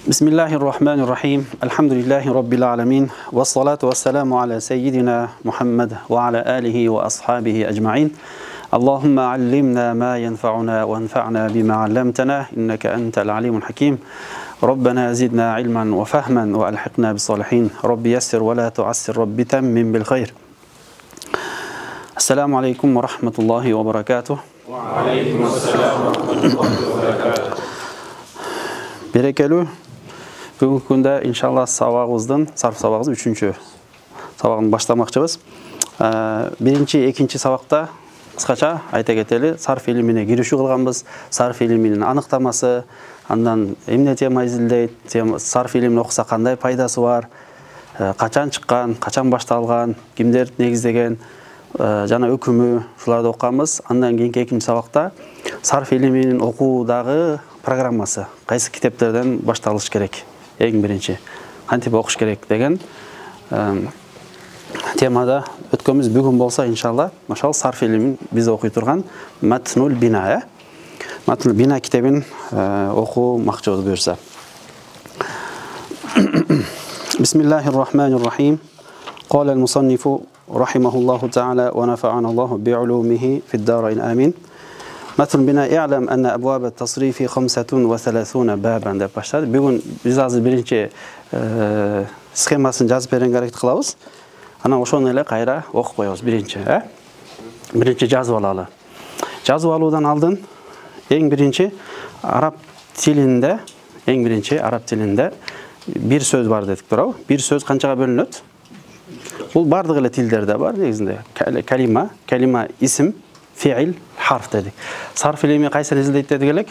Bismillahirrahmanirrahim. Elhamdülillahi Rabbil alemin. Ve salatu ve selamu ala seyyidina Muhammed ve ala alihi ve ashabihi ecma'in. Allahümme allimna ma yenfa'una ve enfa'na bima allamtana. İnneke entel alimul hakim. Rabbena zidna ilman ve fahmen ve alhiqna bis salihin. Rabbi yessir ve la tuassir. Rabbi temmin bil hayr. Esselamu aleyküm ve rahmetullahi ve berekatuh. Ve aleykümselam ve rahmetullahi ve berekatuh. Berekeli. Бүгінгі күнде иншалла сабағымыздың, сарф сабағымыз 3-ші сабағын баштамақчыбыз. Биринчи, экинчи сабақта қысқаша айта кетели, сарф илимине киришүү кылганбыз. Сарф илиминин аныктамасы, андан эмне тема изилдейт, сарф илимин окуса кандай пайдасы бар, качан чыккан, качан башталган, кимдер негиздеген, жана өкүмү, ушуларды окуганбыз. Андан кийинки экинчи сабакта сарф илиминин окуудагы программасы, кайсы китептерден башталыш керек, эң биринчи кантип окуш керек деген темада өткөнбүз. Бүгүн болсо иншалла ошол сарф илимин биз окуй турган Матнул Бина, Матнул Бина китебин окуу макчыбыз буюрса. Бисмиллахир-рахманир-рахим. Qala al-musannifu rahimahullahu ta'ala wa nafa'ana Allahu bi'ulumihi fid-darain amin. Matnul Bina i'lam anna abwab at-tasrif 35 baban deb başladı. Bugün biz azı birinci skemasını жазып берген hareket кылабыз. Ana ошону эле кайра окуп коебуз биринчи, Биринчи жазып алалы. Жазып алуудан алдын эң биринчи араб тилинде, бир сөз бар дедик, туурабы? Бир сөз канчага бөлүнөт? Бул бардык эле тилдерде бар негизинде. Калима, исим, fiil, harf dedik. Sarf ilimi kaysını izleyip dedik elek?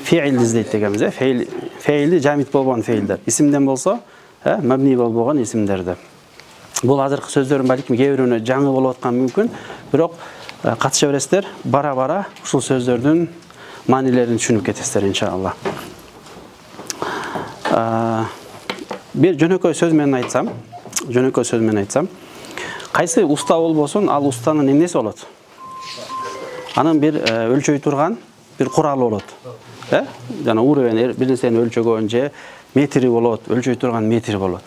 Fiil izleyip degemiz. Fiildi jamit bolgan fiildir. İsimden bolsa, mabni bolgan isimlerdi. Bul azırkı sözlerin balkim kebirini жаңы болуп аткан мүмкүн. Бирок катыша бересиздер, бара-бара ушул сөздөрдүн маанилерин түшүнүп кетесиздер иншалла. Бир жөнөкөй сөз менен айтсам, кайсы уста болбосун, ал устанын эмнеси болот? Анын бир өлчөй турган бир куралы болот. Жана уровень бир нерсени өлчөгөн же метри болот, өлчөй турган метри болот.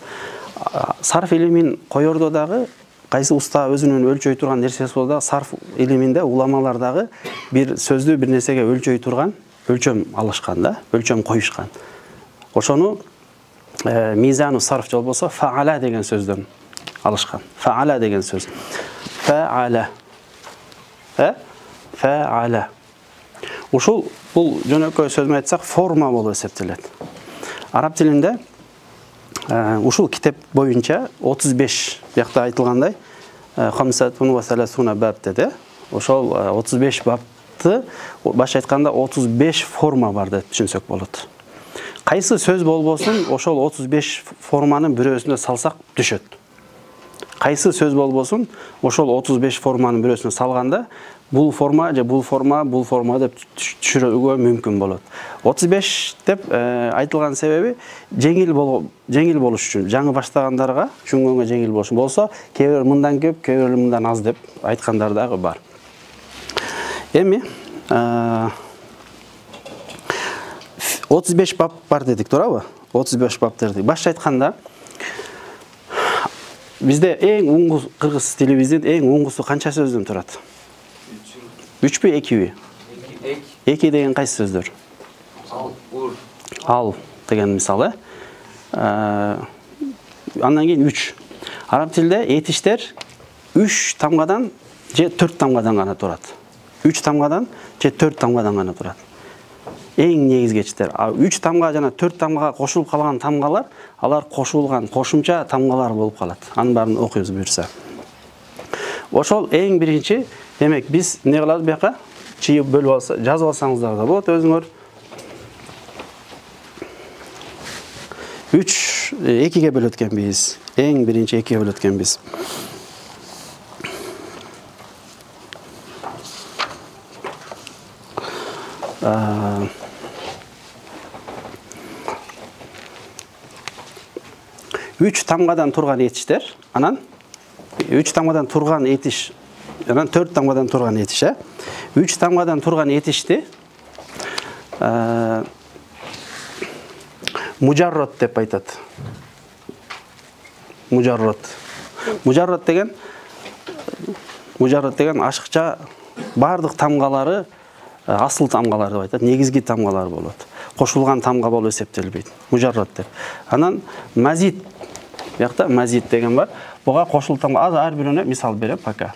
Сарф илимин коёрдо дагы кайсы уста өзүнүн өлчөй турган нерсеси болот да, сарф илиминде уламалар дагы бир сөздү бир нерсеге өлчөй турган өлчөм алышкан да, өлчөм коюшкан. Ошону мизану сарф болбосо фаала деген сөздөн алышкан. Фаала деген сөз. Фаала. Фаала. Ушул бул жөнөкөй сөз менен айтсак форма болуп эсептелет. Араб тилинде ушул китеп боюнча 35 бакта айтылгандай 35 баб деди. Ошол 35 бапты баш айтканда 35 форма бар деп түшүнсөк болот. Кайсы сөз болбосун, ошол 35 форманын бирөөсүнө салсак түшөт. Кайсы сөз болбосун, ошол 35 форманын бирөөсүнө салганда бул форма же бул форма деп түшүрүүгө мүмкүн болот. 35 деп айтылган себеби жеңил болуш үчүн, жаңы баштагандарга түшүнгөнгө жеңил болуш болсо, кээ бир мындан көп, кээ бир мындан аз деп айткандар дагы бар. Эми 35 бап бар дедик, туурабы? 35 бап дедик. Башта айтканда бизде эң уңгу кыргыз тилибиздин эң уңгусу канча сөздөн турат? 3 2 2 2 деген кайсы сөздөр? Ал деген мисалы. Андан кийин 3. Араб тилде этиштер 3 тамгадан же 4 тамгадан гана турат. 3 тамгадан же 4 тамгадан гана турат. Эң негизгечтер. 3 тамга жана 4 тамгага кошулуп калган тамгалар, алар кошулган кошумча тамгалар болуп калат. Анын баарын окуйбуз буюрса. Ошол эң биринчи, демек биз эмне кылабыз буяка? Чыйып бөлүп алса, жазып алсаңыздар да болот өзүңөр. 3 2ге бөлөт экенбиз. Эң биринчи 2ге бөлөт экенбиз. Üç tamgadan turgan etişler, anan 3 tamgadan turgan etiş, anan 4 tamgadan turgan etiş. 3 tamgadan turgan etişti мужаррат деп айтат. Мужаррат деген ашыкча бардык тамгалары асыл тамгалар деп айтат, негизги тамгалар болот. Кошулган тамга болуп эсептелбейт. Мужаррат деп. Анан мазид, бuyakta мазид деген бар. Буга кошул тамга ар бирөөнө мисал берем пока.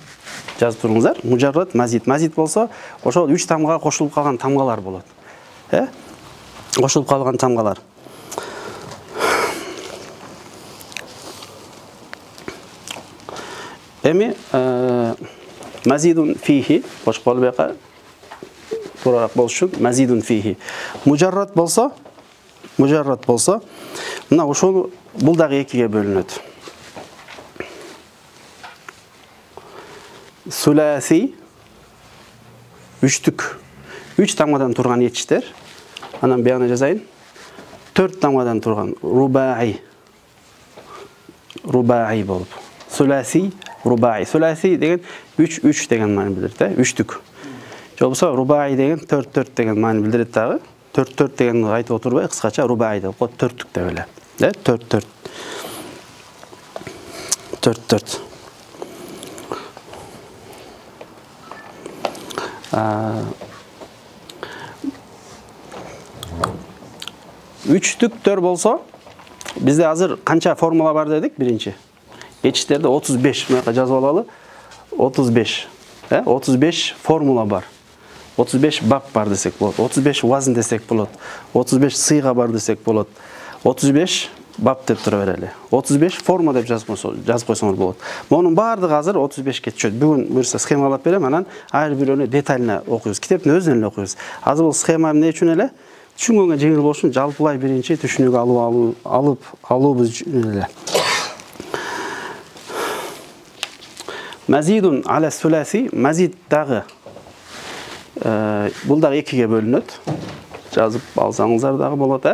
Жазып туруңуздар. Мужаррат, мазид. Мазид болсо, ошол 3 тамгага кошулуп калган тамгалар болот. Кошулуп калган тамгалар. Эми мазидун фихи, башка бuyaka турарак болуш үчүн мазидун фихи. Мужаррат болсо, мына ошол бул дагы экиге бөлүнөт. Суласи үчтүк. 3 тамгадан турган этиштер. Анан бияна жазайын. 4 тамгадан турган рубаи. Рубаи болуп. Суласи, рубаи. Суласи деген 3 деген маани билдирет, үчтүк. Же болбосо рубаи деген 4 деген маани билдирет дагы. 4 дегенди айтып отурбай, кыскача рубаи деп коет, 4түк деп эле. 4. 3түктөр болсо, бизде азыр канча формула бар дедик? Биринчи. Этиштерде 35, мына жазып алалы. 35. 35 формула бар. 35 бап бар десек болот. 35 вазн десек болот. 35 сыйга бар десек болот. 35 бап деп тура берели. 35 форма деп жазып койсоңор болот. Монун баардыгы азыр 35ке түшөт. Бүгүн буюрса схемалап берем, анан ар бирөөнү детально окуйбуз. Китептин өзүнөн эле окуйбуз. Азыр бул схема эмне үчүн эле? Түшүнгөнгө жеңил болуш үчүн жалпылай биринчи түшүнүүгө алуубуз эле. Мазидун аля суласи, мазид дагы бул дагы экиге бөлүнөт. Жазып алсаңыздар дагы болот,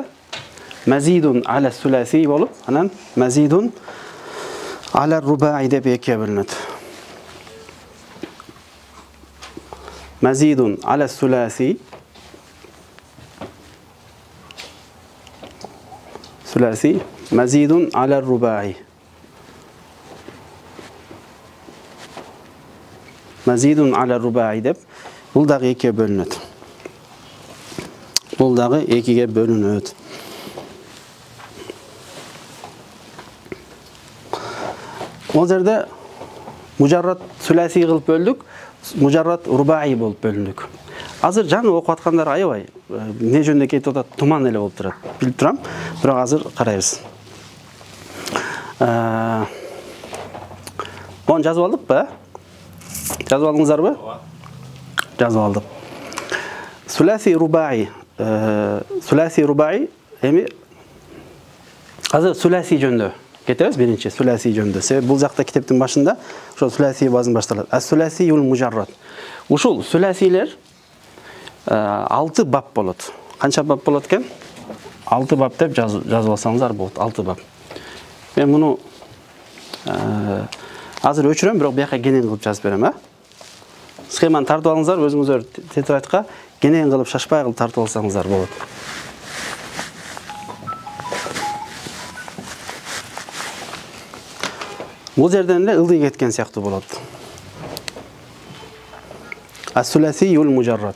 Мазидун аля суласи болуп, анан мазидун аля рубаи деп экиге бөлүнөт. Мазидун аля суласи, мазидун аля рубаи. Мазидун аля рубаи деп бул дагы экиге бөлүнөт. Ол жерде мужаррат суласи кылып бөлдүк, мужаррат рубаи болуп бөлүндүк. Азыр жаны окуп аткандар аябай эмне жөнүндө кетип атат, туман эле болуп турат. Билип турам, бирок азыр карайбыз. Оны жазып алдыкпы? Жазып алдыңыздарбы? Жазып алдык. Суласи рубаи. Эми азыр суласи жөнүндө кетебиз биринчи, суласи жөнүндө. Себеби бул жакта китептин башында ошол суласи базын башталат. Ас-суласи юл мужаррат. Ушул суласилер 6 бап болот. Канча бап болот экен? 6 бап деп жазып алсаңыздар болот, 6 бап. Мен муну азыр өчүрөм, бирок бияка кенен кылып жазып берем, Схеманы тартып алыңыздар, өзүңүздөр тетрадька кенен кылып, шашпай кылып тартып алсаңыздар болот. Бул жерден эле ылдый кеткен сыяктуу болот. Ас-суласи юл мужаррат.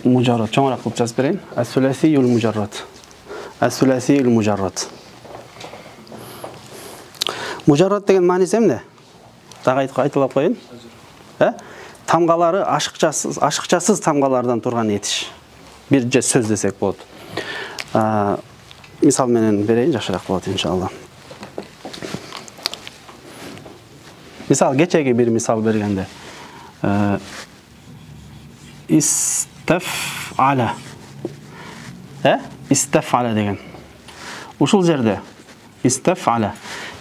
Мужаррат, чоңураак кылып жазып берейин. Ас-суласи юл мужаррат. Ас-суласи юл мужаррат. Мужаррат деген мааниси эмне? Дагы айтылып коеюн. Тамгалары ашыкчасыз тамгалардан турган этиш. Бир же сөз десек болот. Мисал менен берейин, жакшыраак болот иншалла. Мисал кечеги бир мисал бергенде. Истафала. Истафала деген. Ушул жерде истафала.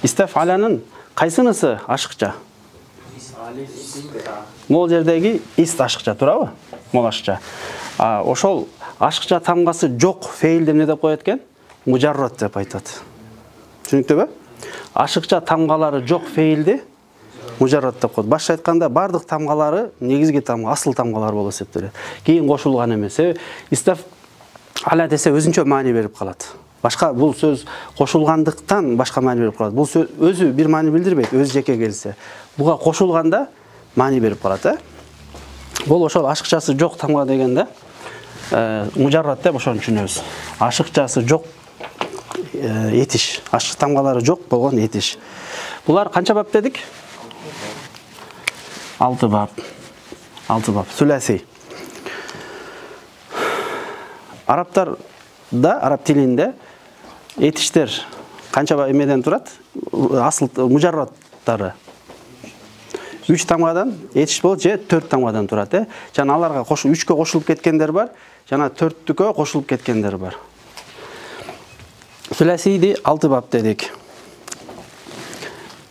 Истафаланын кайсынысы ашыкча? Могул жердеги ист ашыкча турабы? Могул ашыкча. Ошол ашыкча тамгасы жок фейлди эмне деп коет экен? Мужаррат деп айтат. Түшүнүктүүбү? Ашыкча тамгалары жок фейлди мужаррат деп коет. Башка айтканда бардык тамгалары негизги тамга, асыл тамгалар болуп эсептелет. Кийин кошулган эмес. Истав ала десе өзүнчө маани берип калат. Башка бул сөз кошулгандыктан башка маани берип калат. Бул сөз өзү бир маани билдирбейт, өз жеке келсе. Буга кошулганда маани берип калат, Бул ошол ашыкчасы жок тамга дегенде мужаррат деп ошону түшүнөбүз. Ашыкчасы жок этиш, ашык тамгалары жок болгон этиш. Булар канча бап дедик? 6 бап. 6 бап. Сүләси. Арабтарда, араб тилинде этиштер канча эмеден турат? Асыл мужарраттары 3 тамгадан этиш болот же 4 тамгадан турат, Жана аларга 3кө кошулуп кеткендер бар, жана 4түккө кошулуп кеткендер бар. Сүләсиди 6 бап дедик.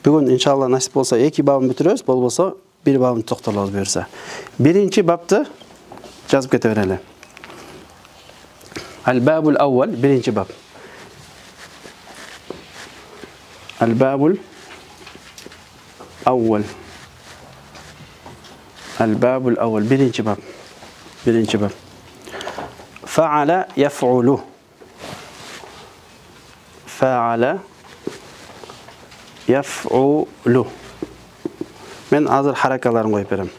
Бүгүн иншалла насип болсо 2 бабын бүтүрөбүз, болбосо 1 бабын токтолобуз буюрса. Биринчи бапты жазып кете берели. Al-babul awwal, birinchi bab. Al-babul awwal. Al-babul awwal, birinchi bab. Birinchi bab. Fa'ala yaf'ulu. Fa'ala yaf'ulu. Men hazır harakalarını koyup berem.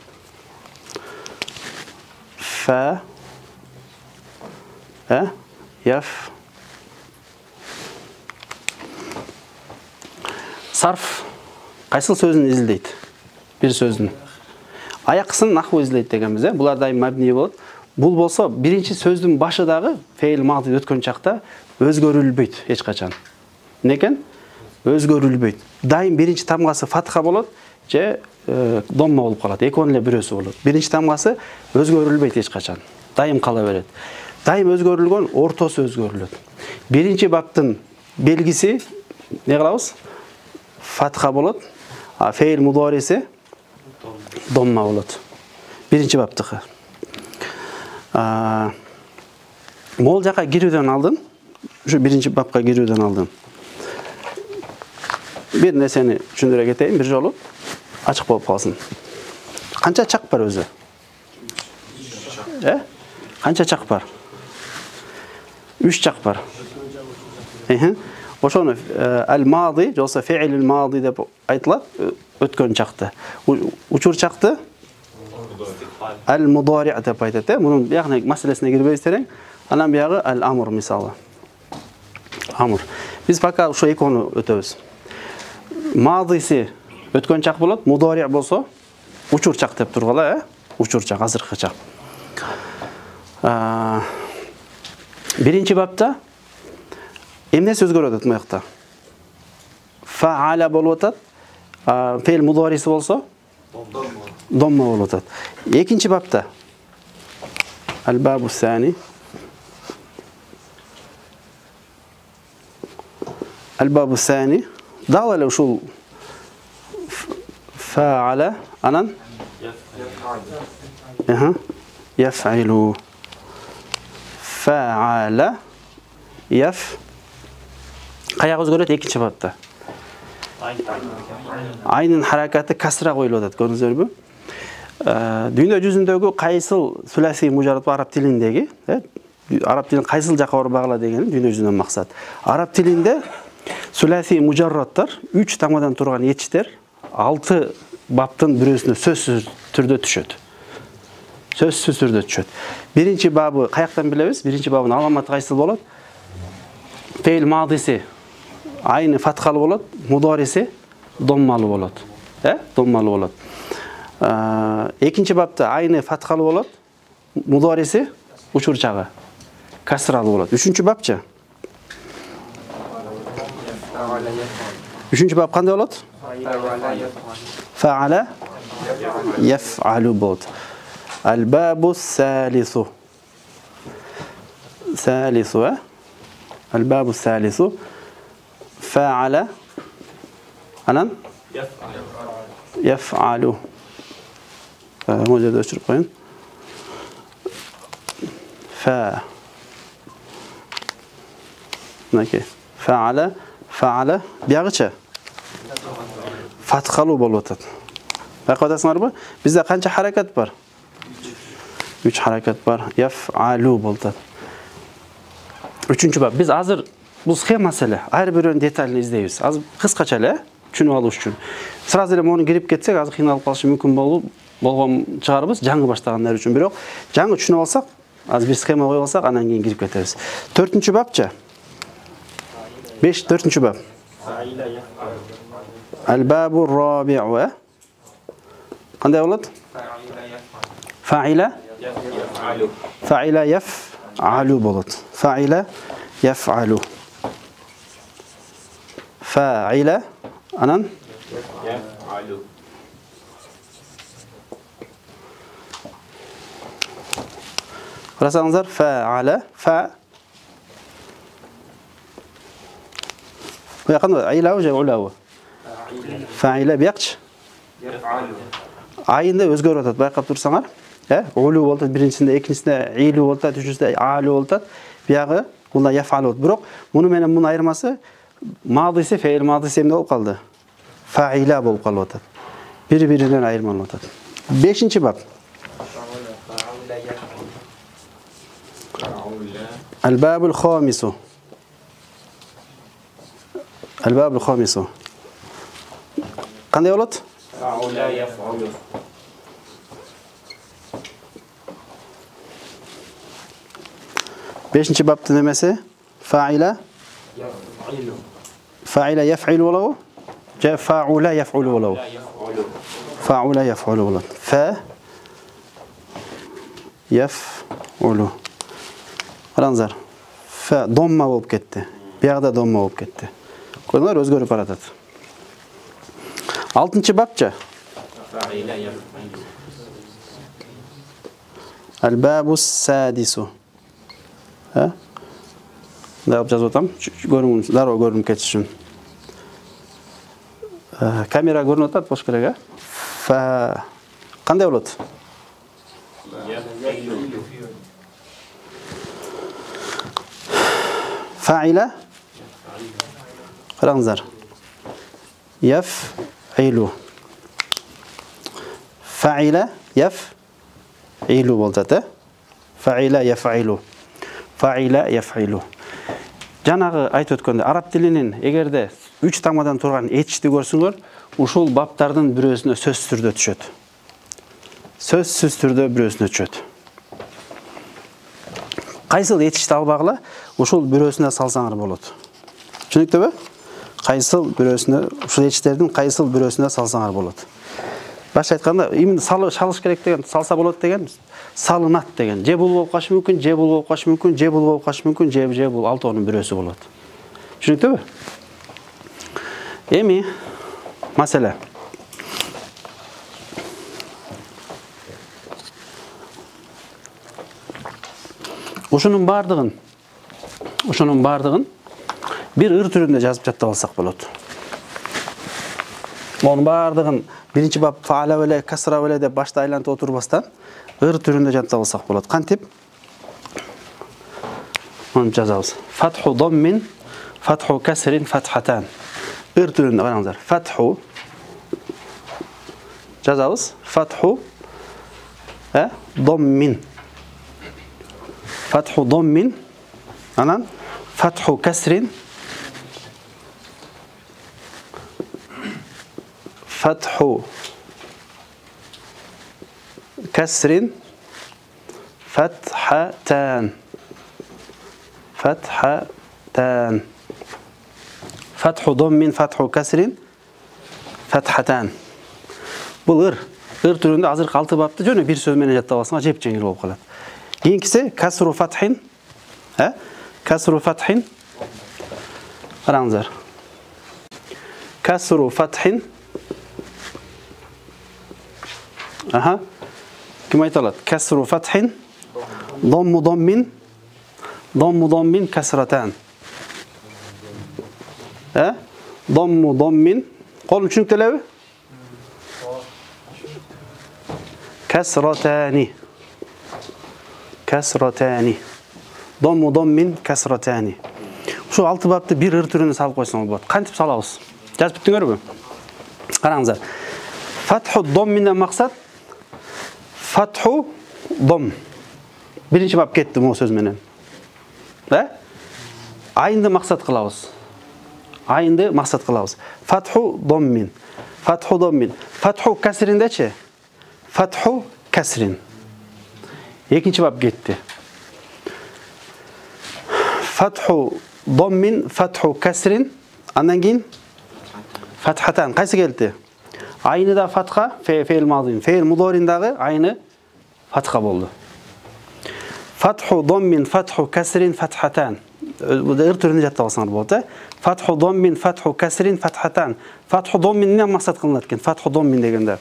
Fa yaf sarf kaysil sözünü izleyt. Bir sözünü. Ayakısını nahvu izleyt degenimiz, Bular dayım mabni bolot. Bul bolsa birinci sözdün başıdağı feil madi ötkөн çakta özgörülbeyt hiç kaçan. Neken? Özgörülbeyt. Dayım birinci tamgası fatha bolot je domma bolup kalat. Ekönle birösü bolot. Birinci tamgası özgörülbeyt hiç kaçan. Dayım kala beret. Dayım özgörülgөн, ortosu özgörülөт. Birinci baptın belgisi ne kılabız? Fatha bolot. Feil mudorisi domma bolot. Birinci baptıkı. Mol jaka girүүдөн aldın. Şu birinci bapka girүүдөн aldın. Bir neseni düşündüre keteyim, bir jolu açık bolup kalsın. Kança çak var özü? Kança çak var? 3 çak var. Oşonu el-madi, olsa fi'il madi dep aytılat, ötkön çaktı. Uçur çaktı? El-mudari' dep aytат. Bunun yani meselesine girbeyiz tereң. Anan biyağı el-amr misalı. Amr. Biz fakat şu ekonu ötöbüz. Madisi ötkön çak bolat, mudari' bolsa uçur çak dep turgala, uçur çak, azırkı çak. Birinci bapta emne söz göröt mıyakta? Fa'ala bolup atat. Fe'il mudorisi bolsa domma bolup atat. Ekinci bapta al-babu sani. Al-babu sani dağla uşul fa'ala anan yef'ilu. Fa'ala kayak özgöröt ekinci bapta. Aynın harakatı kasra koyulup atat, görüңүздөр. Dünya жүзүндөгү кайсыл сүләси мужаррат араб тилиндеги, араб тилин кайсыл жака барып багыла дегени dünya жүзүнөн максат. Араб тилинде сүләси мужарраттар 3 тамгадан турган этиштер 6 баптын бирөөсүнө сөзсүз түрдө түшөт. Сөзсүз түрдө түшөт. Birinci babı kayaktan bilebиз? Birinci babın alamatı kayсыл болот? Fe'il madisi aynı fathalı bolot, mudorisi dommalı bolot. Dommalı bolot. Ekinci bapta aynı fathalı bolot, mudorisi uçur çağı, kasralı bolot. Üçüncü bapça? Üçüncü bap kanday bolot? Fa'ala yef'alu bolot. Al-babu salisu. Salisu. Al-babu salisu. Fa'ala anan yef'alu. Mojada öçürüp koyun. Fa. Naki? Fa'ala. Fa'ala. Biyagıça. Fathalı bolup atat. Байқап атасыңарбы? Bizde қанша харакат бар? 3 харакат бар. Яф'алу болды. Üçüncü bab. Biz azır bu схема мәселе. Ар бирөөнүн деталын издейбиз. Азыр кыскача эле түшүнүп алыш үчүн. Сразу эле муну кирип кетсек, азыр кыйналып калышы мүмкүн болгон чыгарбыз жаңы баштагандар үчүн. Бирок жаңы түшүнүп алсак, азыр бир схема коюп алсак, анан кийин кирип кетебиз. 4-чү бапчы? 4-чү бап. Al-babu rabi'u. Кандай болот? Fa'ila yaf'alu болот. Fa'ila yaf'alu. Fa'ila анан yaf'alu. Карасаңыздар, fa'ala Bu yakın ayla же улау? Fa'ila biyaqç? Ayında özgör atат. Байкап турсаңар, улу болот, биринчисинде, экинчисинде илу болот, үчүнчүсүндө алу болот. Биягы бунда яф'алу болот. Бирок муну менен мунун айырмасы мадиси, фейл мадиси эмне болуп калды? Fa'ila болуп калып атат. Бири-биринен айырмаланып атат. 5-чи бап. Al-babul khamisu. Al-babul khamisu. Qanday bo'ladi? Fa'ula yaf'alu. Beshinchi babning nimasi? Fa'ila yaf'alu. Fa'ila yaf'alu bo'ladimi? Ja fa'ula yaf'alu bo'ladimi? Fa'ula yaf'alu bo'ladi. Fa yaf'alu. Qaranglar. Fa domma bo'lib ketdi. Bu yerda domma bo'lib ketdi. Ko'ringlar, o'zgarib boratadi. 6-чы бапчы? Al-babu sadisu. Ha? Ne yapacağız otam? Daroo görünüp ketişsin. Kamera görünüp atat boş kerege. Fa qanday bo'ladi? Fa'ila qaranglar. Yaf'ilu. Fa'ila yaf'ilu bo'ladi. Fa'ila yaf'ilu. Fa'ila yaf'ilu. Жанагы айтып өткөндө араб тилинин эгерде 3 таңмадан турган этишти көрсөңөр, ушул баптардын бирөөсүнө сөзсүз түрдө түшөт. Сөзсүз түрдө бирөөсүнө түшөт. Кайсыл этишти албагыла, ушул бирөөсүнө салсаңар болот. Түшүнүктүбү? Кайсыл бирөөсүнө, ушул этиштердин кайсыл бирөөсүнө салсаңар болот. Башка айтканда, именно шалыш керек деген, салса болот деген, салынат деген. Же бул болуп калышы мүмкүн, же бул болуп калышы мүмкүн, же бул болуп калышы мүмкүн, же бул алтоонун бирөөсү болот. Түшүнүктүбү? Эми маселе. Ушунун бардыгын bir ыр түрүндө жазып жаттап алсак болот. Монун бардыгын биринчи бап фаала беле, касра беле деп башта айлантып отурбастан ыр түрүндө жаттап алсак болот. Кантип? Муну жазабыз. Фатху доммин, фатху касрин, фатхатан. Ыр түрүндө караңыздар. Фатху жазабыз. Фатху доммин. Фатху доммин. Анан фатху касрин. Фатху касрин. Фатхатан. Фатхатан. Фатху доммин, фатху касрин. Фатхатан. Бул ыр түрүндө азыркы 6 бапты жөнү бир сөз менен жаттап алсаңар жеп жеңил болуп калат. Кийинкиси касру фатхин. Касру фатхин. Караңыздар. Касру фатхин. Ким айта алат? Касру фатхин. Домму доммин. Домму доммин касратан. Домму доммин. Колум түшүнүктелеби? Касратани. Касратани. Домму доммин касратани. Ушул 6 бапты бир ыр түрүнө салып койсоңуз болот. Кантип салабыз? Жазып бүттүңөрбү? Караңыздар. Fathu domminden maksat fathu dom. Birinci bab kettim o söz menen. Ayındı maksat kılavuz. Ayındı maksat kılavuz. Fathu dommin. Fathu dommin. Fathu kasrindeçi. Fathu kasrin. İkinci bab gitti. Fathu dommin, fathu kasrin. Andan keyin fathatan. Qaysı geldi? Ayını da fatha, fe'il mazin. Fe'il mudorindagi ayını fatha boldu. Fathu dommin, fathu kasrin, fathatan. Bu da türünü jatta alsanlar boldu. Fathu dommin, fathu kasrin, fathatan. Fathu domminden maksat kılınat eken. Fathu dommin degende.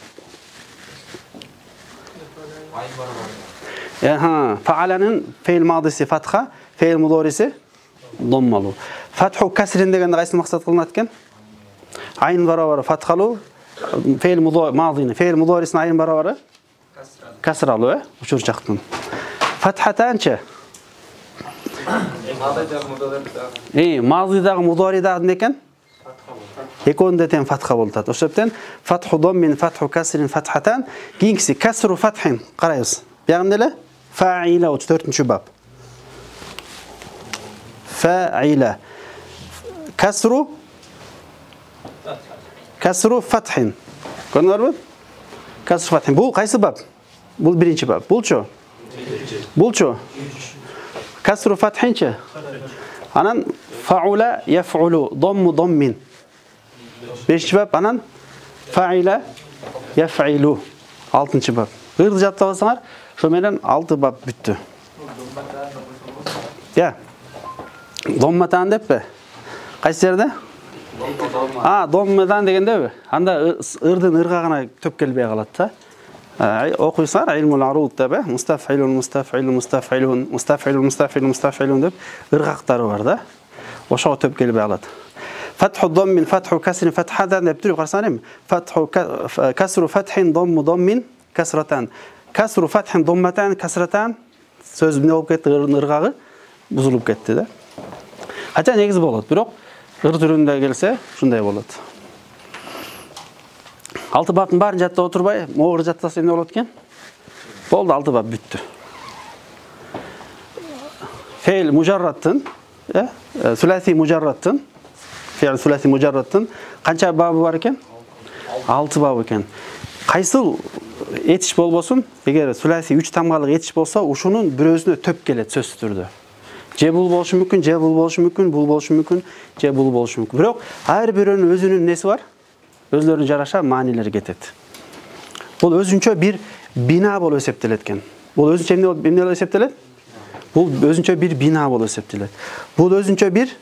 Fa'alanın fe'il madisi fatha, fe'il mudorisi dommalu. Fathu kasrin degende qaysı maksat kılınat eken? Ayın barabarı fathalu, fe'il mazini, fe'il mudorisinin ayın barabarı kasralu, uçurçaktın. Fathatançı. Mazidagi mudoridağı neken? Ekon deten fatha boltat. O sebepten fathu dommin, fathu kasrin, fathatan. Keyingisi kasru fathin. Qarayız. Buyagında ele? Fa'ila 34. bab. Fa'ila. Kasru fathin. Konular mı? Kasru fathin. Bu qaysı bab? Bu birinci bab. Bulçu. Kasru fathinçi. Anan fa'ula yaf'ulu dommu dommin. Beşinci bab anan fa'ila yaf'ilu. Altıncı bab. Gırdı jattavasalar, şu menen 6 bab büttü. Ya. Dommatan dep be. Qaysı yerde? Dommadan degende mi? Anda ırdın ırgağına töp kelbey kalat da. Okuysan ilmul arud da be. Mustaf'ilun, mustaf'ilun, mustaf'ilun, mustaf'ilun, mustaf'ilun, mustaf'ilun dep ırgaqtары var da. Oşağa töp kelbey kalat. Fathu dommin, fathu kasrin, fathadan dep durup qarsanım. Fathu kasru fathin, dommu dommin, kasratan. Kasru fathin, dommatan, kasratan. Söz ne olup ketdi ırgağı buzulup ketdi de. Hatta negiz bolot, biroq ır türünde gelse şunday bolot. 6 babın barın jatta oturbay, moğır jattasa ne bolot eken? Boldu 6 bab büttü. Fe'il mujarrattın, sülasi mujarrattın, fe'il sülasi mujarrattın. Qancha babı var eken? 6 bab eken. Qaysıl etiş bolbosun, eğer sülasi 3 tamgalık etiş bolsa, uşunun bir özüne töp kelet söz türdü. Je bul boluşu mümkün, je bul boluşu mümkün, bul boluşu mümkün, je bul boluşu mümkün. Biroq her birinin özünün nesi var? Özlerine jaraşa manileri ketet. Bu özünçe bir bina bolup esepteletken. Bu özünçe emne bolup eseptelet? Bu özünçe bir bina bolup eseptelet. Bu özünçe bir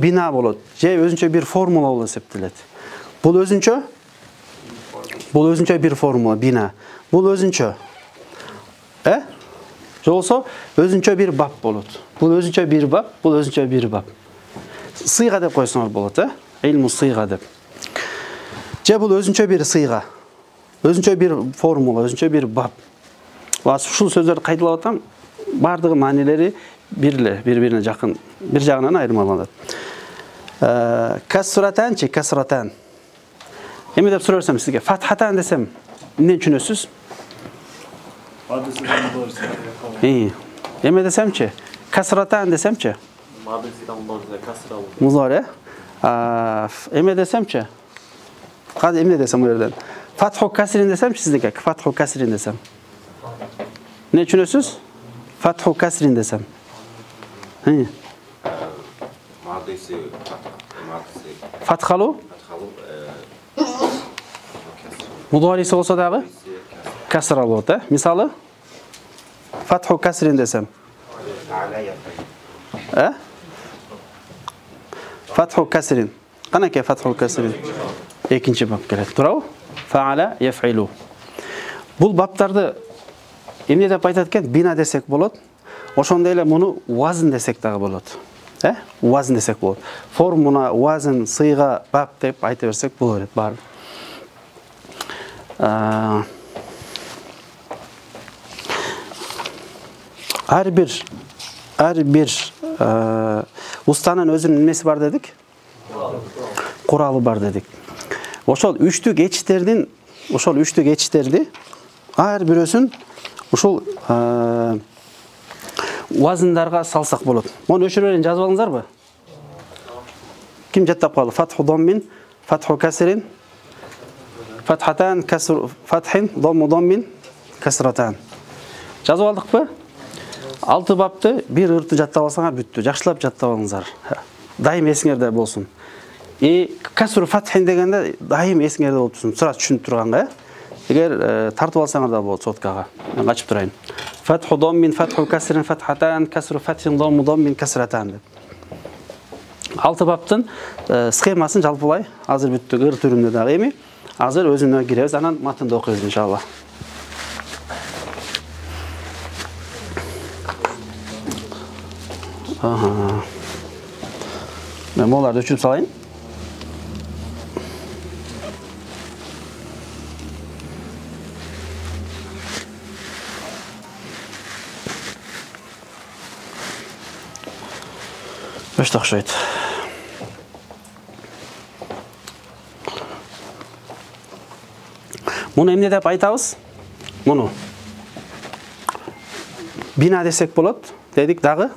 bina bolup. Je özünçe bir formula bolup eseptelet. Bu özünçe bir formula, bina. Bu özünçe. Olsa özünçe bir bab bolut. Bu özünçe bir bab, bu özünçe bir bab. Sıyga dep koysalar bolut, ilmu sıyga dep. Je bu özünçe bir sıyga. Özünçe bir formula, özünçe bir bab. Va şu sözlerdi qaytılap atam, bardığı manileri birbirine jakın, bir jagынан ayırmalanat. Kasratançı, kasratan. Emi dep sorarsam sizge, fathatan desem, ne düşünüyorsunuz? İyi. Emi desemçi, kasratan desemçi. Muzari. Emi desemçi. Hadi emi desem o yerden. Fathu kasrin desem sizdeki. Fathu kasrin desem. Ne düşünüyorsunuz? Fathu kasrin desem. Fathalu. Mudarisi olsa dağı kasra bolot. Misalı fathu kasrin desem. Fathu kasrin. Qanaqay fathu kasrin? Ikinci bab kelet. Turav. Fa'ala yaf'ilu. Bul babtardı emne dep aytat eken? Bina desek bolot. Oşonda ele bunu vazn desek dağı bolot. Vazn desek bolot. Formuna, vazn, sıyga, bab dep ayta bersek bolot bar. Her bir ustanın özünün nesi var dedik? Kuralı var dedik. Ошол үчтүк ечтерди ар бирөөсүн ушул вазындарга салсак болот. Муну өчүрөөрүн жазып алыңыздарбы? Ким жаттап калды? Фатху доммин, фатху касрин, фатхатан, касру фатхин, домму доммин, касратан. Жазып алдыкпы? 6 бапты бир ырты жаттап алсаңар бүттү. Жакшылап жаттап алыңыздар. Дайым эсиңерде болсун. Касру фатхин дегенде дайым эсиңерде болуп турсун. Сура түшүнүп турганга. Эгер тартып алсаңар да болот соткага. Мен качып турайын. Фатху доммин, фатху касрин, фатхатан, касру фатхин, домму доммин, касратан деп. 6 баптын схемасын жалпылай азыр бүттүк ыр түрүндө дагы эми. Азыр өзүнө киребиз, анан матынды окуйбуз иншалла. Мен буларды өчүрүп салайын. Өштө окшойт. Муну эмне деп айтабыз? Муну бина десек болот, дедик дагы.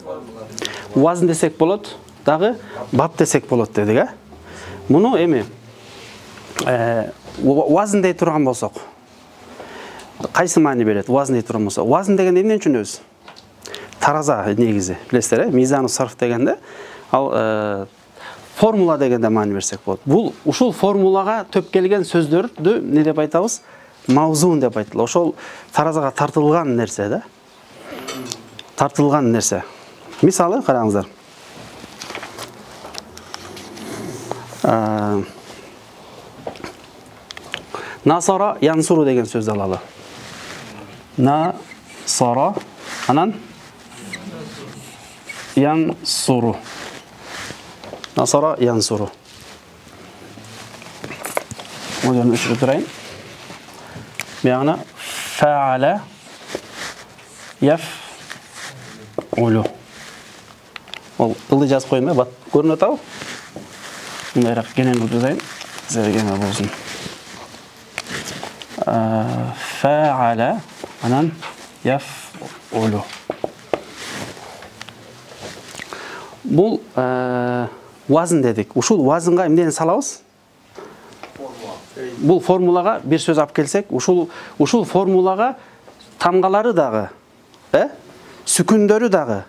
Вазн десек болот, дагы бап десек болот дедик, а? Муну эми вазн дей турган болсок, кайсы маани берет? Вазн дей турган болсок, вазн деген эмне түшүнөбүз? Тараза негизи, билесиздер, мизану сарф дегенде, ал формула дегенде маани берсек болот. Бул ушул формулага төп келген сөздөрдү эмне деп айтабыз? Мавзун деп айтылат. Ошол таразага тартылган нерсе да. Тартылган нерсе. Мисалы, караңыздар. Насара янсуру деген сөздү алалы. Насара, анан янсуру. Насара янсуру. Модерн өчүрүп турайын. Бияна фаала яфулу. Ол ылды жазып коюн ба? Көрүнүп атабы? Мындайраак кенен кылып жазайын. Сизге кенен болсун. Фаала анан яфулу. Бул вазн дедик. Ушул вазынга эмнени салабыз? Бул формулага бир сөз алып келсек, ушул формулага тамгалары дагы, сүкүндөрү дагы,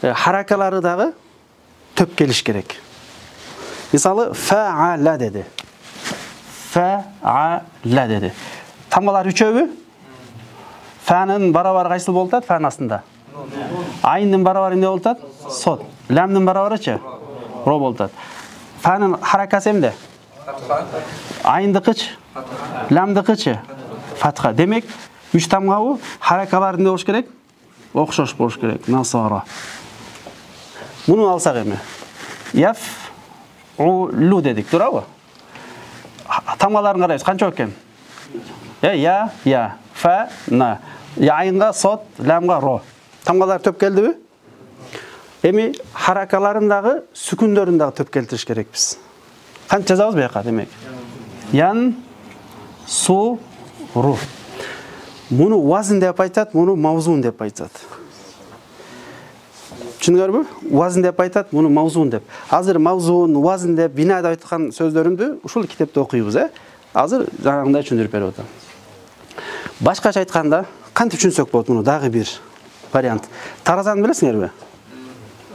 харакалары дагы төп келиш керек. Мисалы, фаала деди. Фаала деди. Тамгалар үчөбү? Фанын барабары кайсыл болуп атат? Фан астында. Айындын барабары эмне болуп атат? Сот. Ламдын барабарычы? Ро болуп атат. Фанын харакасы эмне? Айындыкычы? Ламдыкычы? Фатха. Демек, үч тамгабы харакалары эмне болуш керек? Окшош болуш керек. Насара. Муну алсак эми. Яфулу дедик, туурабы? Тамгаларын карайбыз, канча экен? Я, фа, на. Айынга сот, ламга ро. Тамгалар төп келдиби? Эми харакаларын дагы, сүкүндөрүн дагы төп келтириш керекпиз. Канча жазабыз бияка демек? Ян су ру. Муну вазн деп айтат, муну мавзун деп айтат. Түшүндүңөрбү? Вазн деп айтат, муну мавзун деп. Азыр мавзун, вазн деп бина деп айткан сөздөрүмдү ушул китепте окуйбуз, Азыр жаңагындай түшүндүрүп берип атам. Башкача айтканда, кантип түшүнсөк болот муну дагы бир вариант. Таразаны билесиңерби?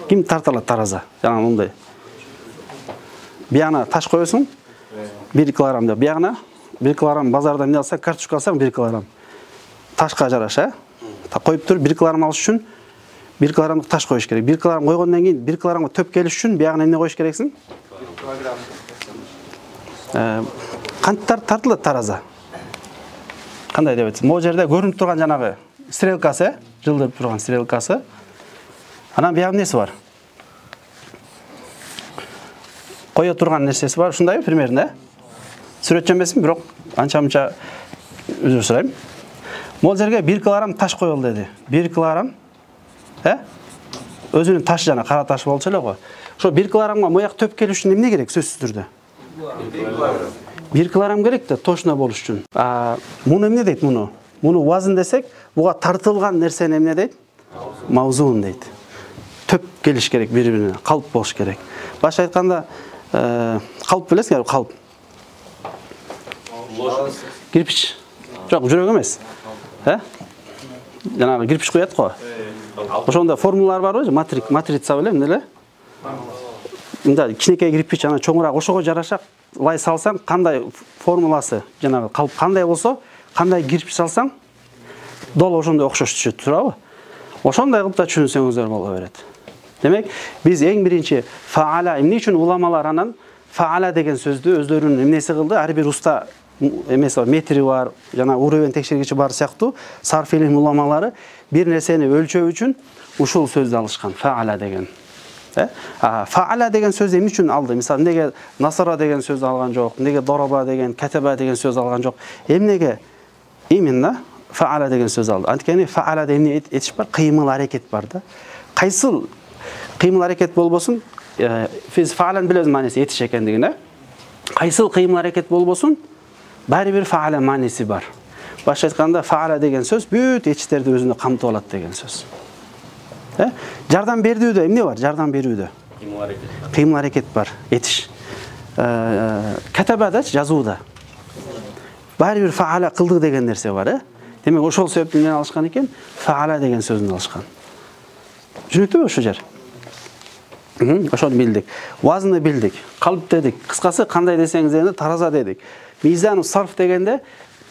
Ким тарталат тараза? Жана мындай. Бияна таш коесуң, 1 килограмм деп. Бияна 1 килограмм базарда эмне алсаң, картошка алсаң 1 килограмм. Ташка жараша, коюп туруп 1 килограмм алыш үчүн 1 килограммдык таш коюш керек. 1 килограмм койгондон кийин 1 килограммга төп келиш үчүн биягына эмне коюш керексиң? 1 килограмм. Канча тартылат тараза? Кандай деп айтсам? Могу жерде көрүнүп турган жанагы стрелкасы, жылдырып турган стрелкасы. Анан бияк эмнеси бар? Кое турган нерсеси бар. Ушундайбы примерно, Сүрөтчү эмесмин, бирок анча-мынча өзүр сурайм. Могу жерге 1 килограмм таш коёл деди. 1 килограмм, өзүнүн ташы жана кара таш болчу эле го. Ошо 1 килограммга мояк төп келиш үчүн эмне керек сөзсүз түрдө? 1 килограмм керек да точно болуш үчүн. Муну эмне дейт муну? Муну вазн десек, буга тартылган нерсени эмне дейт? Мавзун дейт. Төп келиш керек бири-бирине, калп болуш керек. Башка айтканда, калп билесиңерби, калп? Кирпич. Жок, жүрөк эмес. Жанагы кирпич куят го. Ошондо формулалар барбы? Матрица белем, эмне? Мында кичинекей кирпич, ана чоңураак ошого жараша лай салсаң, кандай формуласы, жанагы калп кандай болсо, кандай кирпич салсаң, дол ошондой окшош түшөт, туурабы? Ошондой кылып да түшүнсөңүздөр боло берет. Демек, биз эң биринчи фаала, эмне үчүн уламалар анан фаала деген сөздү өздөрүнүн эмнеси кылды? Ар бир уста эмеси бар, метри бар, жана уребен текшергичи бар сыяктуу сарф илим уламалары бир нерсени өлчөө үчүн ушул сөздү алышкан, фаала деген. Фаала деген сөз эмне үчүн алды? Мисалы, неге насара деген сөз алган жок, неге дороба деген, катаба деген сөз алган жок? Эмнеге именно фаала деген сөз алды? Анткени фаалада эмне этиш бар? Кыймыл аракет бар да. Кайсыл кыймыл аракет болбосун, биз фаалан билебиз мааниси этиш экендигин, Кайсыл кыймыл аракет болбосун, баары бир фаала мааниси бар. Башка айтканда, фаала деген сөз бүт этиштерди өзүнө камтып алат деген сөз. Жардам берүүдө эмне бар? Жардам берүүдө кыймыл аракет бар, этиш. Катабада жазууда баары бир фаала кылды деген нерсе бар, Демек ошол себептен эмне алышкан экен? Фаала деген сөзүн алышкан. Түшүнүктүүбү ушул жер? Ошону билдик. Вазны билдик, калп дедик. Кыскасы кандай десеңиз энди тараза дедик. Мизану сарф дегенде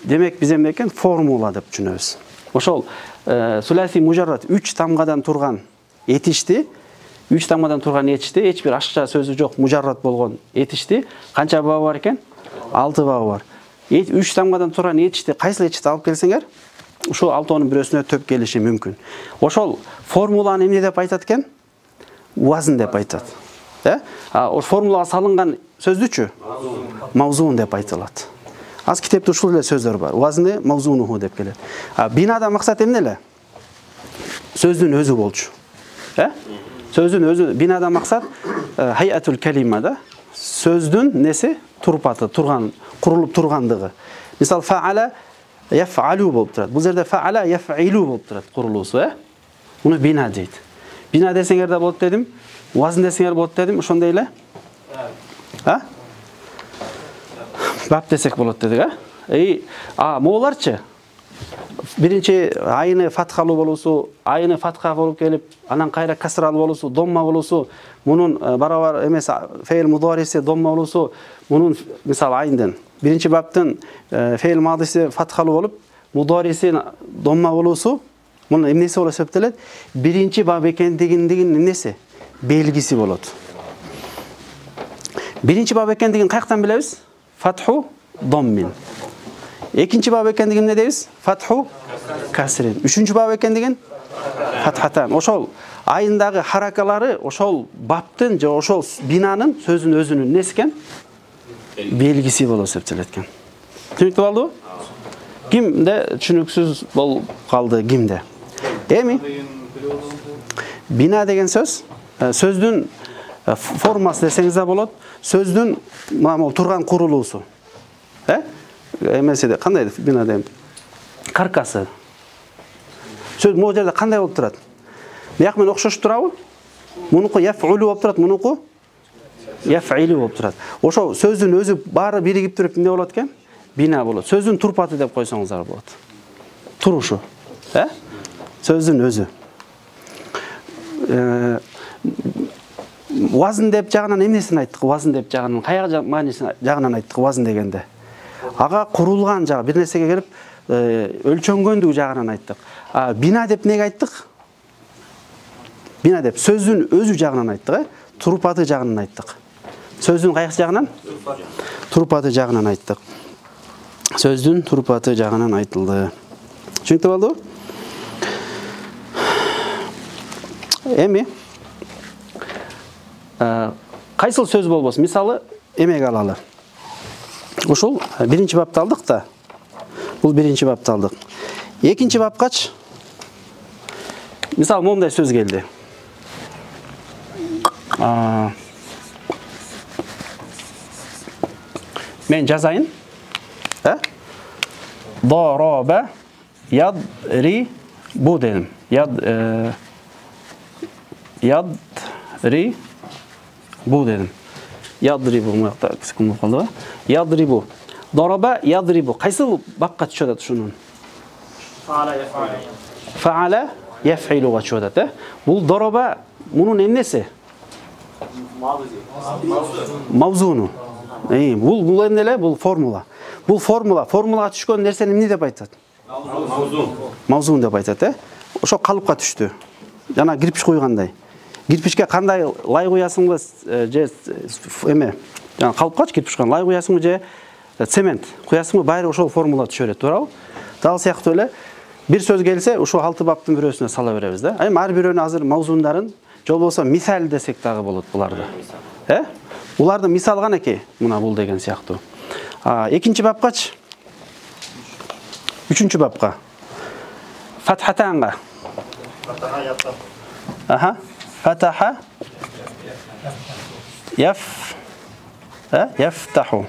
демек биз эмне экен? Формула деп түшүнөбүз. Ошол суласи мужаррат 3 тамгадан турган этишти, эч бир ашыкча сөзү жок, мужаррат болгон этишти канча бабы бар экен? 6 бабы бар. 3 тамгадан турган этишти кайсыл этишти алып келсеңер, ушул 6-нын бирөөсүнө төп келиши мүмкүн. Ошол формуланы эмне деп айтат экен? Вазн деп айтат. Ошол формулага салынган сөздүчү? Мавзун деп айтылат. Аз китепте ушул эле сөздөр бар. Вазны мавзунуху деп келет. Бинада максат эмне эле? Сөздүн өзү болчу. Сөздүн өзү, бинада максат хайатул калима да. Сөздүн неси? Турпаты, турган, курулуп тургандыгы. Мисал, фаала яфалу болуп турат. Бул жерде фаала яфилу болуп турат, курулуусу, Муну бина дейт. Бина десеңер да болот дедим, вазн десеңер болот дедим, ошондой эле? Бап десек болот дедик, могуларчы? Биринчи айны фатхалуу болуусу, айны фатха болуп келип, анан кайра касралуу болуусу, домма болуусу, мунун барабар эмес фейл мудориси домма болуусу, мунун мисалы айындын биринчи баптын фейл мадиси фатхалуу болуп, мудориси домма болуусу, мунун эмнеси болуп эсептелет? Биринчи бап экендигинин эмнеси? Белгиси болот. Биринчи бап экендигин каяктан билебиз? Фатху доммин. Экинчи бап экендигин эмне дейбиз? Фатху касрин. Үчүнчү бап экендигин? Фатхатан. Ошол айындагы харакалары ошол баптын же ошол бинанын сөзүнүн өзүнүн несі экен? Белгиси болуп эсептелет экен. Түшүнүктүү болдубу? Кимде түшүнүксүз болуп калды, кимде? Эми бина деген сөз, сөздүн формасы десеңиз да болот, сөздүн могу турган курулуусу. Эмеси де кандай бина дейм? Каркасы. Сөз могу жерде кандай болуп турат? Бияк менен окшош турабы? Мунуку яфулу болуп турат, мунуку яфилу болуп турат. Ошо сөздүн өзү баары биригип туруп эмне болот экен? Бина болот. Сөздүн турпаты деп койсоңуздар болот. Турушу. Сөздүн өзү. Вазн деп жагынан эмнесин айттык? Вазн деп жагынан каяга маанисин жагынан айттык вазн дегенде? Ага курулган жагы, бир нерсеге келип өлчөнгөндүгү жагынан айттык. Бина деп неге айттык? Бина деп сөздүн өзү жагынан айттык, турпаты жагынан айттык. Сөздүн кайсы жагынан? Турпаты жагынан айттык. Сөздүн турпаты жагынан айтылды. Түшүнүктүү болду? Эми кайсыл сөз болбосун? Мисалы, эмеге алалы. Ушул биринчи бапты алдык да. Бул биринчи бапты алдык. Экинчи бапкач мисалы моундай сөз келди. Мен жазайын. Doroba yadribu dedim. Yadribu dedim. Yadribu мықты кім болып қалды ба? Yadribu. Doroba yadribu. Қайсы бапқа түседі шунun? Faala yaf'iluға түседі. Бұл doroba мұның емнесі? Mavzunu. Бұл емнеле? Бұл формула. Бұл формулаға түшкен нәрсені не деп айтады? Мавзун деп айтады. Ошо қалыпқа түсті. Жана кирпич қойғандай. Кирпичке қандай лай қоясың ба, же эме, жана қалыпқа кирпич қойған лай қоясың ба, же цемент қоясың ба, бәрі ошол формула түшөрөт, туурабы? Дал сыяктуу эле бир сөз келсе, ушул 6 баптын бирөөсүнө сала беребиз да. Ар бирөөнүн азыр мавзундарын, жол болсо мисал десек дагы болот буларды. Буларды мисал канеки, мына бул деген сыяктуу. Экинчи бапкачы? Үчүнчү бапка. Фатхатанга. Фатаха. Яфтаху.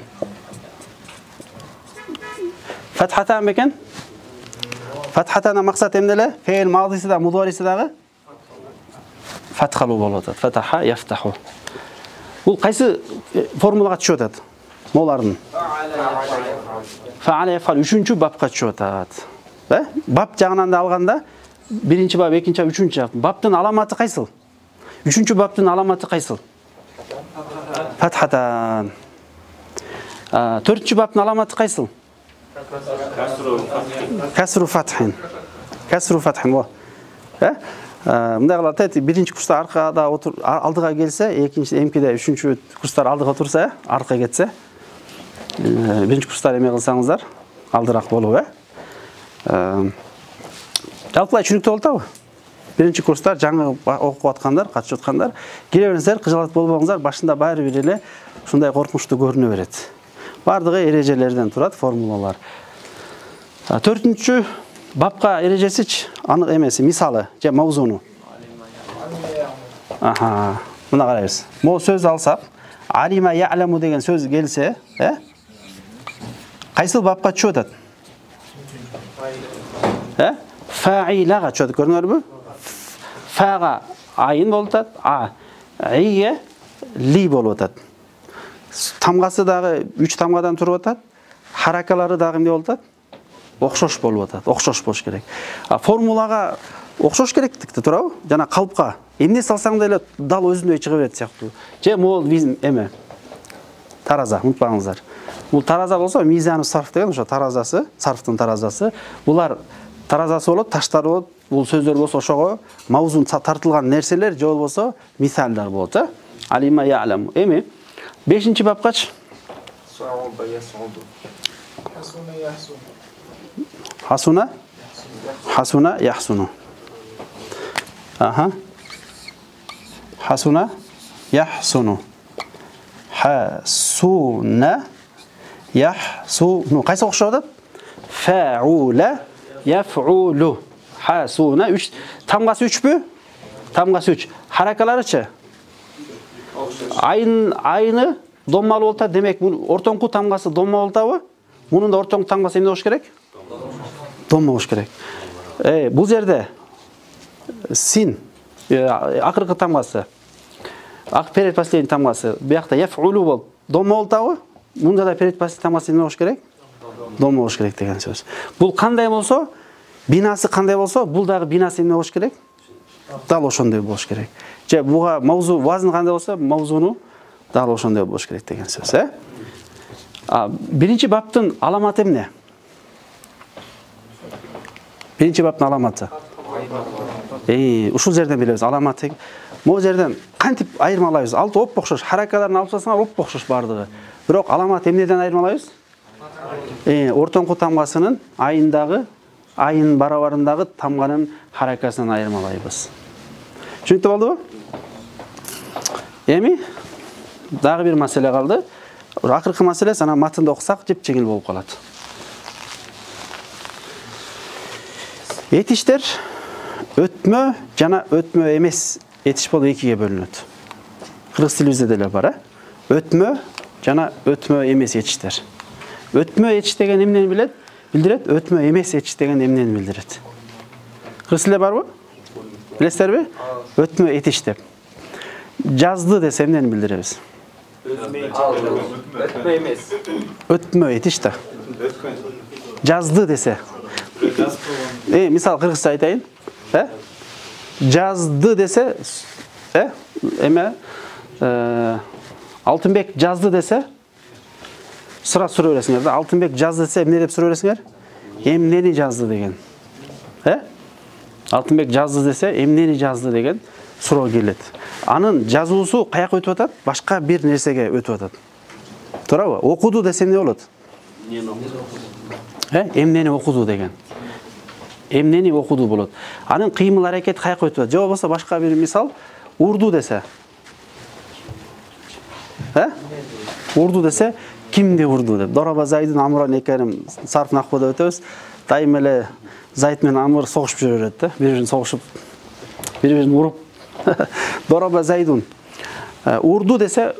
Фатхатан бекен? Фатхатана максат эмнеле? Фейл мадиси да, мудориси дагы? Фатхалу болуп атат. Фатаха яфтаху. Бул кайсы формулага түшүп атат? Молардын. Фаала яфал үчүнчү бапка түшүп атат. Бап жагынан да алганда биринчи бап, экинчи бап, үчүнчү бап. Баптын аламаты кайсыл? Үчүнчү баптын аламаты кайсыл? Фатхатан. Төртүнчү баптын аламаты кайсыл? Касру фатхин. Касру фатхин. Мындай кылат, биринчи курста аркада алдыга келсе, экинчи эмкиде үчүнчү курстар алдыга турса, аркага кетсе, биринчи курстар эме кылсаңыздар, алдыраак болуп, жалпылай түшүнүктүү болуп атабы? Биринчи курстар жаңы окуп аткандар, катышып аткандар, кире берсеңер, кыжалат болбоңуздар, башында баары бир эле ушундай коркунучтуу көрүнө берет. Бардыгы эрежелерден турат, формулалар. Төртүнчү бапка эрежесич, анык эмеси, мисалы, же мавзуну. Мына карайбыз. Могу сөз алсак, алима я'ламу деген сөз келсе, кайсыл бапка түшүп атат? Фаилага түшөт, көрдүңөрбү? Фага айын болуп атат, айге ли болуп атат. Тамгасы дагы 3 тамгадан туруп атат, харакалары дагы эмне болуп атат? Окшош болуп атат, окшош болуш керек. Формулага окшош керектикти турабы? Жана калыпка эмне салсаң деле дал өзүндөй чыга берет сыяктуу. Же могул эме тараза, унутпаңыздар. Бул тараза болсо, мизану сарф деген ошо таразасы, сарфтын таразасы. Булар таразасы болот, таштар болот. Бул сөздөр болсо ошого мавзун тартылган нерселер, же болбосо мисалдар болот, Алима я'ламу. Эми 5-чи бапкачы? Хасуна? Хасуна яхсуну. Хасуна яхсуну. Хасуна яхсуну. Кайсы окшоп атат? Фаула яфулу. Хасуна 3. Тамгасы 3пү? Тамгасы 3. Харакаларычы? Айны доммалуу болуп атат. Демек, бул ортоңку тамгасы домма болуп атабы? Мунун да ортоңку тамгасы эмне болуш керек? Домма болуш керек. Бул жерде син, акыркы тамгасы, перед последний тамгасы, биякта яфулу болуп, домма болуп атабы? Мунда да перед последний тамгасы эмне болуш керек? Домма болуш керек деген сөз. Бул кандай болсо, бинасы кандай болсо, бул дагы бинасы эмне болуш керек? Дал ошондой болуш керек. Же буга мавзу вазн кандай болсо, мавзуну дал ошондой болуш керек деген сөз, Биринчи баптын аламаты эмне? Биринчи баптын аламаты. Ушул жерден билебиз, аламаты. Могу жерден кантип айырмалайбыз? Алты оп окшош, харакаларын алып салсаңар оп окшош бардыгы. Бирок аламат эмнеден айырмалайбыз? Ортоңку тамгасынын айындагы, айын барабарындагы тамганын харакасынан айырмалайбыз. Түшүнүктүү болдубу? Эми дагы бир маселе калды. Акыркы маселе сана матында окусак жеп жеңил болуп калат. Этиштер өтмө жана өтмө эмес этиш болуп экиге бөлүнөт. Кыргыз тилибизде деле бар, Өтмө жана өтмө эмес этиштер. Өтмө этиш деген эмнени билдирет? Өтмө эмес этиш деген эмнени билдирет? Кыргыз тилде барбы? Билесиздерби? Өтмө этиш деп. Жазды десе эмнени билдиребиз? Өтмө эмес. Өтмө этиш да. Жазды десе. Мисал кыргызча айтайын. Жазды десе, эме Алтынбек жазды десе, сурап бересиңер да. Алтынбек жазды десе, эмне деп сурап бересиңер? Эмнени жазды деген. Алтынбек жазды десе, эмнени жазды деген суроо келет. Анын жазуусу каяка өтүп атат? Башка бир нерсеге өтүп атат. Туурабы? Окуду десе эмне болот? Эмнени окуду деген. Эмнени окуду болот. Анын кыймыл аракети каяка өтүп атат? Же болбосо башка бир мисал, урду десе. Урду десе, кимди урду деп. Дороба Зайдун Амран экенин сарф нахвада өтөбүз. Дайым эле Зайд менен Амр согушуп жүрө берет да. Бири-бирин согушуп, бири-бирин уруп. Дороба Зайдун. Урду десе,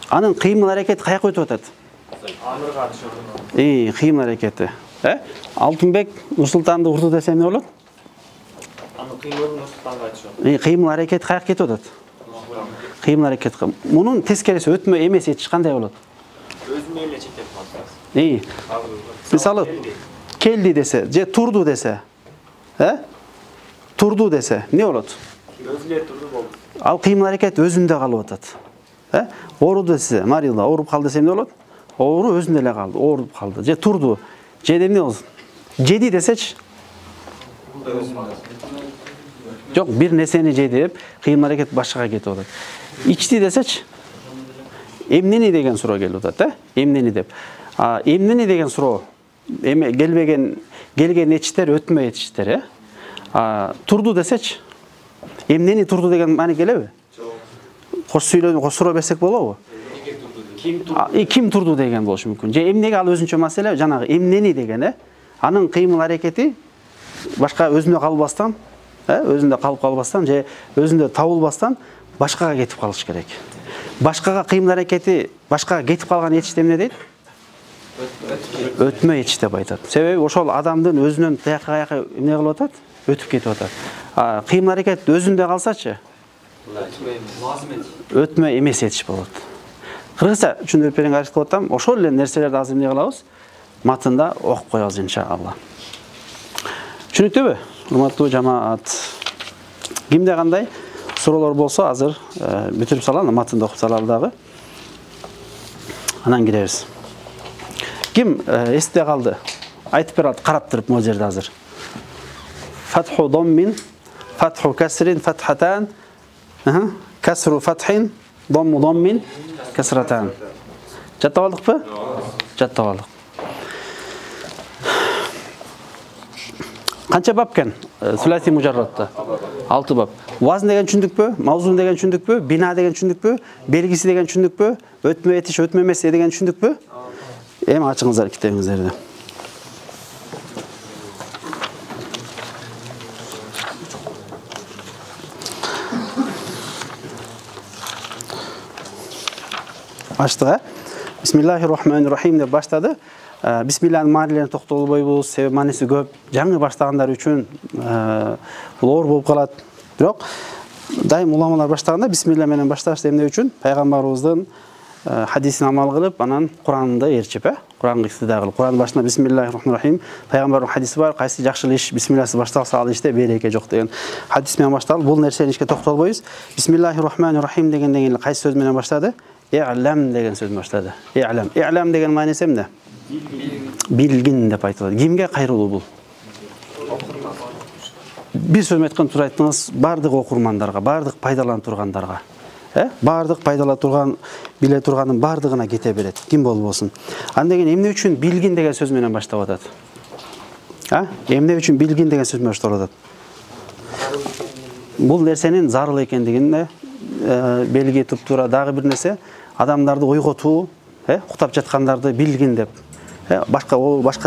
анын кыймыл аракети каяка өтүп атат? Амрга атышат. Кыймыл аракети. Алтынбек Нурсултанды урду десе эмне болот? Анын кыймылын Нурсултанга атышат. Кыймыл аракети каяка кетип атат? Кыймыл аракет. Мунун тескериси өтмө эмес этиш кандай болот? Өзүмө эле чектеп калат. Мисалы келди десе, же турду десе. Турду десе, эмне болот? Өзүнө турду болду. Ал кыймыл аракет өзүндө калып атат. Ооруду десе, Марилда ооруп калды десе эмне болот? Оору өзүндө эле калды, ооруп калды. Же турду. Же эмне болсун? Жеди десечи? Жок, бир нерсени жеди деп, кыймыл аракет башкага кетип атат. Ичти десечи? Эмнени деген суроо келип атат, Эмнени деп. Эмнени деген суроо келген этиштер өтмө этиштер, Турду десечи? Эмнени турду деген маани келеби? Кош сүйлөнүп, кош суроо берсек болобу? Ким турду деген болушу мүмкүн. Же эмнеге ал өзүнчө маселе, жанагы эмнени деген, анын кыймыл аракети башка өзүндө калбастан, өзүндө калып калбастан же өзүндө табылбастан башкага кетип калыш керек. Башкага кыймыл аракети башкага кетип калган этиш эмне дейт? Өтмө этиш деп айтат. Себеби ошол адамдын өзүнөн каяка эмне кылып атат? Өтүп кетип атат. Кыймыл аракет өзүндө калсачы? Өтмө эмес этиш болот. Кыргызча түшүндүрүп берүүгө аракет кылып атам. Ошол эле нерселерди азыр эмне кылабыз? Матында окуп коебуз иншалла. Түшүнүктүүбү? Урматтуу жамаат. Кимде кандай суроолор болсо азыр бүтүрүп салалы, матында окуп салалы дагы. Анан киребиз. Ким эсте калды? Айтып берет, карап туруп могу жерде азыр. Фатху доммин, фатху касрин, фатхатан, касру фатхин, домму доммин, касратан. Жаттап алдыкпы? Жаттап алдык. Канча бап экен сүласи мужарратта? 6 бап. Вазн деген түшүндүкпү? Мавзун деген түшүндүкпү? Бина деген түшүндүкпү? Белгиси деген түшүндүкпү? Өтмө этиш, өтмө эмес деген түшүндүкпү? Эми ачыңыздар китебиңиздерди. Баштык, Бисмиллахир-рахманир-рахим деп баштады. Бисмиллахнын маанилерине токтолбойбуз, себеби мааниси көп. Жаңы баштагандар үчүн бул оор болуп калат. Бирок дайым уламалар баштаганда бисмилла менен башташты эмне үчүн? Пайгамбарыбыздын хадисин амал кылып, анан Куранды ээрчип, Куранга иктида кылып. Курандын башында Бисмиллахир-рахманир-рахим, пайгамбардын хадиси бар, кайсы жакшы иш бисмилласыз башталса ал иште береке жок деген хадис менен башталып, бул нерсени ишке токтолбойбуз. Бисмиллахир-рахманир-рахим дегенден кийин кайсы сөз менен баштады? И'лам деген сөз баштады. И'лам. И'лам деген мааниси эмне? Билгин деп айтылат. Кимге кайрылуу бул? Бир сөз айткан туура айттыңыз, бардык окурмандарга, бардык пайдаланып тургандарга. Бардык пайдаланып турган, биле турганын бардыгына кете берет. Ким болбосун. Андан кийин эмне үчүн билгин деген сөз менен баштап атат? Эмне үчүн билгин деген сөз менен баштап атат? Бул нерсенин зарыл экендигине белги туп тура дагы бир нерсе, адамдарды ойготуу, уктап жаткандарды билгин деп. Башка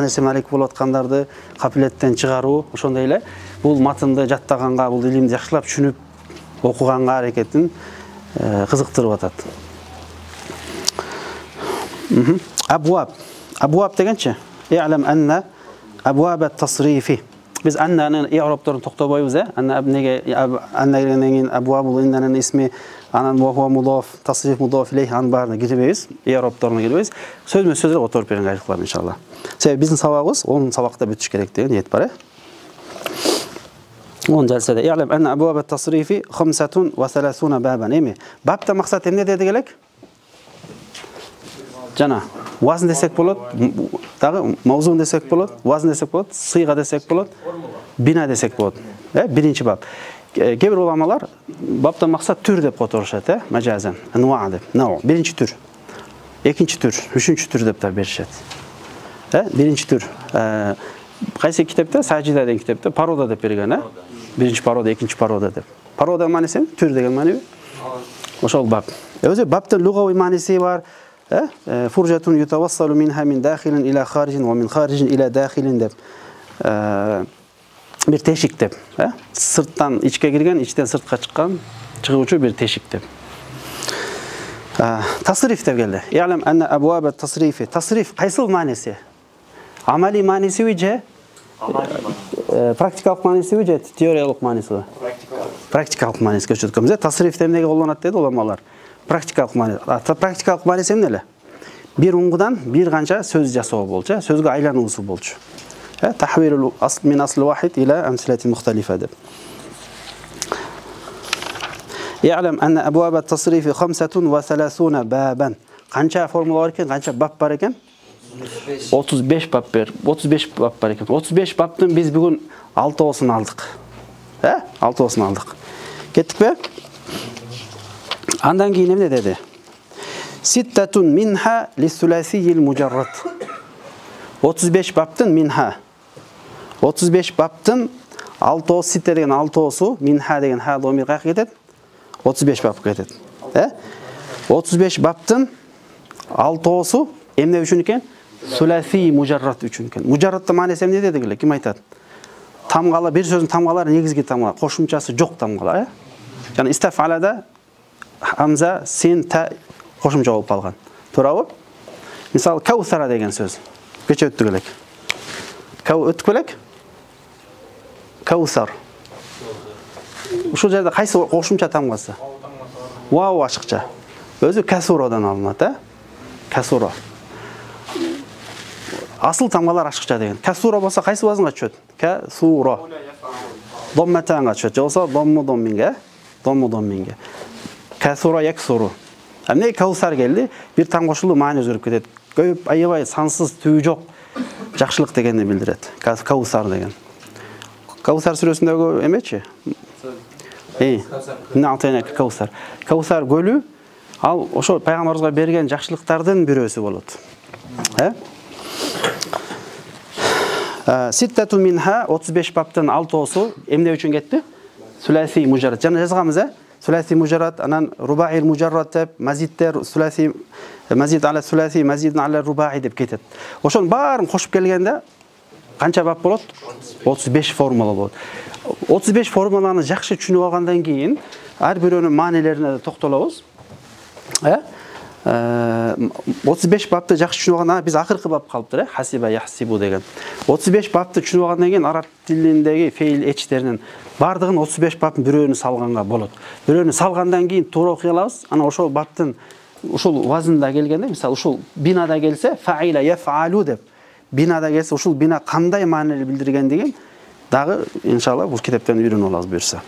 нерсе менен алек болуп аткандарды капилеттен чыгаруу, ошондой эле бул матынды жаттаганга, бул илимди жакшылап түшүнүп окуганга аракетин кызыктырып атат. Abwab. Abwab degенче? I'lam anna abwab at-tasrifi. Biz annani i'roblarini to'xtabойбыз, Anna abnega annaning abwabul innaning ismi anan wa huwa mudaf, tasrif mudaf ilayhi an barni girбейбиз, i'roblarini girбейбиз. Сөзмө-сөздөр отуруп берген кайрыклар иншалла. Себеби биздин сабагыбыз onun сабакта бүтүш керек деген ниет бар, Он jalsada i'lam anna abwab at-tasrifi 35 baban. Эми бапта максат эмне деди элек? Жана вазн десек болот, дагы мавзун десек болот, вазн десек болот, сыйга десек болот, бина десек болот. Биринчи бап. Кээ бир уламалар бапта максат түр деп которушат, мажазан, анва деп. Нау, биринчи түр. Экинчи түр, үчүнчү түр деп да беришет. Биринчи түр. Кайсы китепте, Сажида деген китепте парода деп берген, Биринчи парода, экинчи парода деп. Парода мааниси түр деген маани. Ошол бап. Өзү баптын лугавый мааниси бар. Фуржатун ютавассалу минха мин дахилин ила харижин ва мин харижин ила дахилин деп. Бир тешик деп, Сырттан ичке кирген, ичтен сыртка чыккан, чыгуучу бир тешик деп. Tasrif деп келди. I'lam anna abwab at-tasrifi. Tasrif кайсыл мааниси? Амали маанисиби же? Практикалык маанисиби же теориялык маанисиби? Практикалык маанисиге көчөткөнбүз. Tasrif эмнеге колдонот деди уламалар? Практикалык мааниси. Практикалык мааниси эмне эле? Бир уңгудан бир канча сөз жасоо болчу, сөзгө айлануусу болчу. Tahwilul asl min asl wahid ila amsilatin mukhtalifa деп. I'lam anna abwab at-tasrif 35 baban. Канча формула бар экен, канча бап бар экен? 35 бап бар. 35 бап бар экен. 35 баптын биз бүгүн 6оосун алдык. 6оосун алдык. Кеттикпи? Андан кийин эмне деди? Sittатун минха лис-суласийил мужаррад. 35 баптын минха. 35 баптын 6оос, ситте деген 6оосу, минха деген ха домир кайка кетет? 35 бап кетет. 35 баптын 6оосу эмне үчүн экен? Суласий мужаррад үчүн экен. Мужарраддын мааниси эмне дедик эле? Ким айтат? Тамгала, бир сөздүн тамгалары негизги тамга, кошумчасы жок тамгалар, Жана истафалада хамза, син, та кошумча болуп калган. Туурабы? Мисалы, каусара деген сөз. Кече өттүк элек. Өттүк элек? Каусар. Ушул жерде кайсы кошумча тамгасы? Вау ашыкча. Өзү касурадан алынат, Касура. Асыл тамгалар ашыкча деген. Касура болсо кайсы вазынга түшөт? Касура. Домматанга түшөт. Болсо домму домминге, домму домминге. Касура яксуру. Эмне каусар келди? Бир таң кошулуу маани өзгөрүп кетет. Көп, аябай, сансыз, түү жок жакшылык дегенди билдирет. Каусар деген. Каусар сүрөсүндөгү эмечи? Каусар. Каусар көлү, ал ошо пайгамбарыбызга берген жакшылыктардын бирөөсү болот. Sittatu minha 35 баптын 6оосу эмне үчүн кетти? Суласи мужаррад. Жана жазганбыз, Суласи мужаррад, анан рубаи мужаррад деп, мазидтер суласи, мазид ала суласи, мазид ала рубаи деп кетет. Ошонун баарын кошуп келгенде канча бап болот? 35 формула болот. 35 формуланы жакшы түшүнүп алгандан кийин ар бирөөнүн маанилерине токтолобуз. 35 бапты жакшы түшүнүп алгандан биз акыркы бап калыптыр, хасиба яхсибу деген. 35 бапты түшүнүп алгандан кийин араб тилиндеги фейл эчтеринин бардыгын 35 баптын бирөөнү салганга болот. Бирөөнү салгандан кийин туура окуй алабыз. Анан ошол баптын ушул вазында келгенде, мисалы ушул бинада келсе, фаила яфалу деп. Бинада келсе, ушул бина кандай маанилерди билдиргендигин дагы иншалла бул китептен үйрөнүп алабыз буюрса.